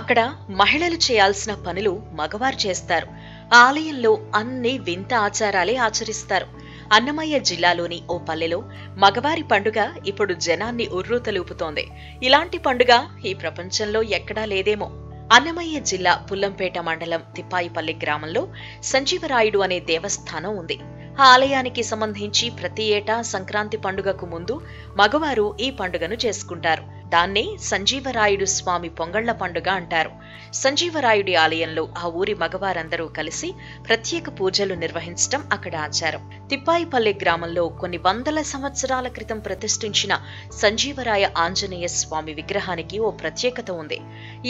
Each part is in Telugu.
అక్కడ మహిళలు చేయాల్సిన పనులు మగవారు చేస్తారు. ఆలయంలో అన్ని వింత ఆచారాలే ఆచరిస్తారు. అన్నమయ్య జిల్లాలోని ఓ పల్లెలో మగవారి పండుగ ఇప్పుడు జనాన్ని ఉర్రూతలూపుతోంది. ఇలాంటి పండుగ ఈ ప్రపంచంలో ఎక్కడా లేదేమో. అన్నమయ్య జిల్లా పుల్లంపేట మండలం తిప్పాయిపల్లి గ్రామంలో సంజీవరాయుడు అనే దేవస్థానం ఉంది. ఆ ఆలయానికి సంబంధించి ప్రతి ఏటా సంక్రాంతి పండుగకు ముందు మగవారు ఈ పండుగను చేసుకుంటారు. దాన్నే సంజీవరాయుడు స్వామి పొంగళ్ల పండుగ అంటారు. సంజీవరాయుడి ఆలయంలో ఆ ఊరి మగవారందరూ కలిసి ప్రత్యేక పూజలు నిర్వహించడం అక్కడ ఆచారం. తిప్పాయిపల్లి గ్రామంలో కొన్ని వందల సంవత్సరాల క్రితం ప్రతిష్ఠించిన సంజీవరాయ ఆంజనేయ స్వామి విగ్రహానికి ఓ ప్రత్యేకత ఉంది.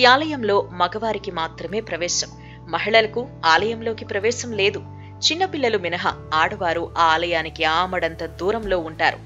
ఈ ఆలయంలో మగవారికి మాత్రమే ప్రవేశం. మహిళలకు ఆలయంలోకి ప్రవేశం లేదు. చిన్నపిల్లలు మినహా ఆడవారు ఆ ఆలయానికి ఆమడంత దూరంలో ఉంటారు.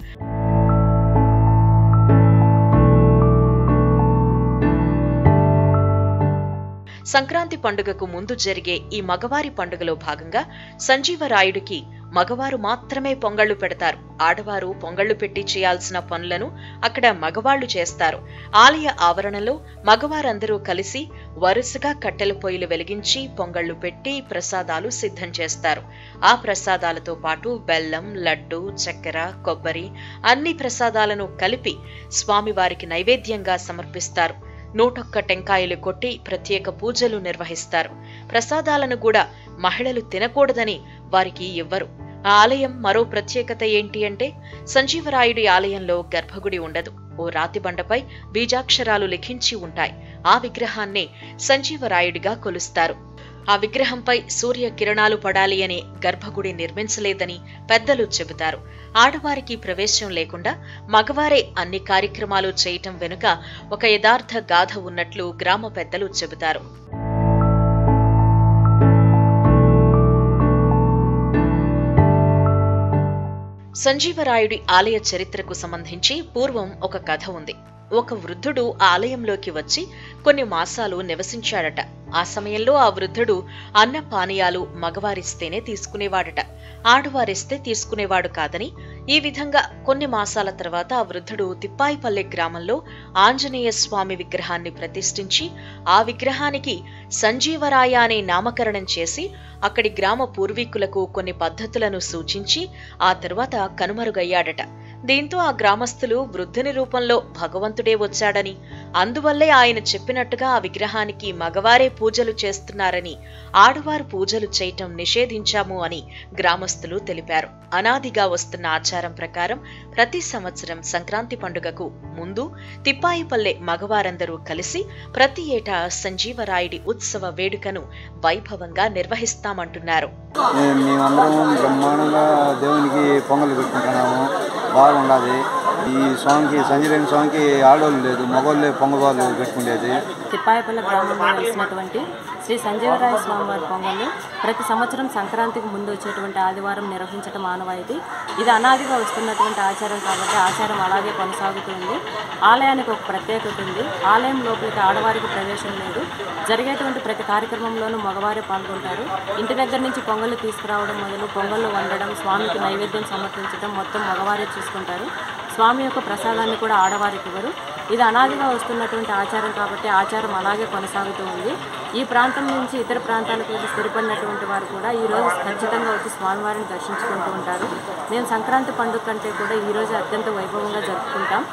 సంక్రాంతి పండుగకు ముందు జరిగే ఈ మగవారి పండుగలో భాగంగా సంజీవరాయుడికి మగవారు మాత్రమే పొంగళ్లు పెడతారు. ఆడవారు పొంగళ్లు పెట్టి చేయాల్సిన పనులను అక్కడ మగవాళ్లు చేస్తారు. ఆలయ ఆవరణలో మగవారందరూ కలిసి వరుసగా కట్టెల పొయ్యిలు వెలిగించి పొంగళ్లు పెట్టి ప్రసాదాలు సిద్ధం చేస్తారు. ఆ ప్రసాదాలతో పాటు బెల్లం, లడ్డు, చక్కెర, కొబ్బరి అన్ని ప్రసాదాలను కలిపి స్వామివారికి నైవేద్యంగా సమర్పిస్తారు. 101 టెంకాయలు కొట్టి ప్రత్యేక పూజలు నిర్వహిస్తారు. ప్రసాదాలను కూడా మహిళలు తినకూడదని వారికి ఇవ్వరు. ఆ ఆలయం మరో ప్రత్యేకత ఏంటి అంటే సంజీవరాయుడి ఆలయంలో గర్భగుడి ఉండదు. ఓ రాతిబండపై బీజాక్షరాలు లిఖించి ఉంటాయి. ఆ విగ్రహాన్నే సంజీవరాయుడిగా కొలుస్తారు. ఆ విగ్రహంపై సూర్య కిరణాలు పడాలి అని గర్భగుడి నిర్మించలేదని పెద్దలు చెబుతారు. ఆడవారికి ప్రవేశం లేకుండా మగవారే అన్ని కార్యక్రమాలు చేయటం వెనుక ఒక యథార్థ గాథ ఉన్నట్లు గ్రామ పెద్దలు చెబుతారు. సంజీవరాయుడి ఆలయ చరిత్రకు సంబంధించి పూర్వం ఒక కథ ఉంది. ఒక వృద్ధుడు ఆలయంలోకి వచ్చి కొన్ని మాసాలు నివసించాడట. ఆ సమయంలో ఆ వృద్ధుడు అన్న పానీయాలు మగవారిస్తేనే తీసుకునేవాడట. ఆడవారిస్తే తీసుకునేవాడు కాదని. ఈ విధంగా కొన్ని మాసాల తర్వాత ఆ వృద్ధుడు తిప్పాయిపల్లె గ్రామంలో ఆంజనేయ స్వామి విగ్రహాన్ని ప్రతిష్ఠించి ఆ విగ్రహానికి సంజీవరాయ అనే నామకరణం చేసి అక్కడి గ్రామ పూర్వీకులకు కొన్ని పద్ధతులను సూచించి ఆ తరువాత కనుమరుగయ్యాడట. దీంతో ఆ గ్రామస్తులు వృద్ధుని రూపంలో భగవంతుడే వచ్చాడని, అందువల్లే ఆయన చెప్పినట్టుగా ఆ విగ్రహానికి మగవారే పూజలు చేస్తున్నారని, ఆడవారు పూజలు చేయటం నిషేధించాము అని గ్రామస్తులు తెలిపారు. అనాదిగా వస్తున్న ఆచారం ప్రకారం ప్రతి సంవత్సరం సంక్రాంతి పండుగకు ముందు తిప్పాయిపల్లె మగవారందరూ కలిసి ప్రతి ఏటా సంజీవరాయుడి ఉత్సవ వేడుకను వైభవంగా నిర్వహిస్తామంటున్నారు. మేమందరం బ్రహ్మాండంగా దేవునికి పొంగలు పెట్టుకుంటున్నాము. బాగుండదు. ఈ స్వామికి సంజీవరాయుని స్వామికి ఆడవాళ్ళు లేదు, మగవాళ్ళే పొంగవాళ్ళు పెట్టుకునేది. తిప్పాయిపల్లె గ్రామంలో వెలిసినటువంటి శ్రీ సంజీవరాయ స్వామివారి పొంగళ్ళు ప్రతి సంవత్సరం సంక్రాంతికి ముందు వచ్చేటువంటి ఆదివారం నిర్వహించడం ఆనవాయితీ. ఇది అనాదిగా వస్తున్నటువంటి ఆచారం కాబట్టి ఆచారం అలాగే కొనసాగుతుంది. ఆలయానికి ఒక ప్రత్యేకత ఉంది. ఆలయం లోపలికి ఆడవారికి ప్రవేశం లేదు. జరిగేటువంటి ప్రతి కార్యక్రమంలోనూ మగవారే పాల్గొంటారు. ఇంటి దగ్గర నుంచి పొంగళ్ళు తీసుకురావడం మొదలు పొంగళ్ళు వండడం, స్వామికి నైవేద్యం సమర్పించడం మొత్తం మగవారే చూసుకుంటారు. స్వామి యొక్క ప్రసాదాన్ని కూడా ఆడవారికి ఇవ్వరు. ఇది అనాదిగా వస్తున్నటువంటి ఆచారం కాబట్టి ఆచారం అలాగే కొనసాగుతూ ఉంది. ఈ ప్రాంతం నుంచి ఇతర ప్రాంతాలకు వెళ్ళి స్థిరపడినటువంటి వారు కూడా ఈరోజు ఖచ్చితంగా వచ్చి స్వామివారిని దర్శించుకుంటూ ఉంటారు. మేము సంక్రాంతి పండుగ కంటే కూడా ఈరోజు అత్యంత వైభవంగా జరుపుకుంటాం.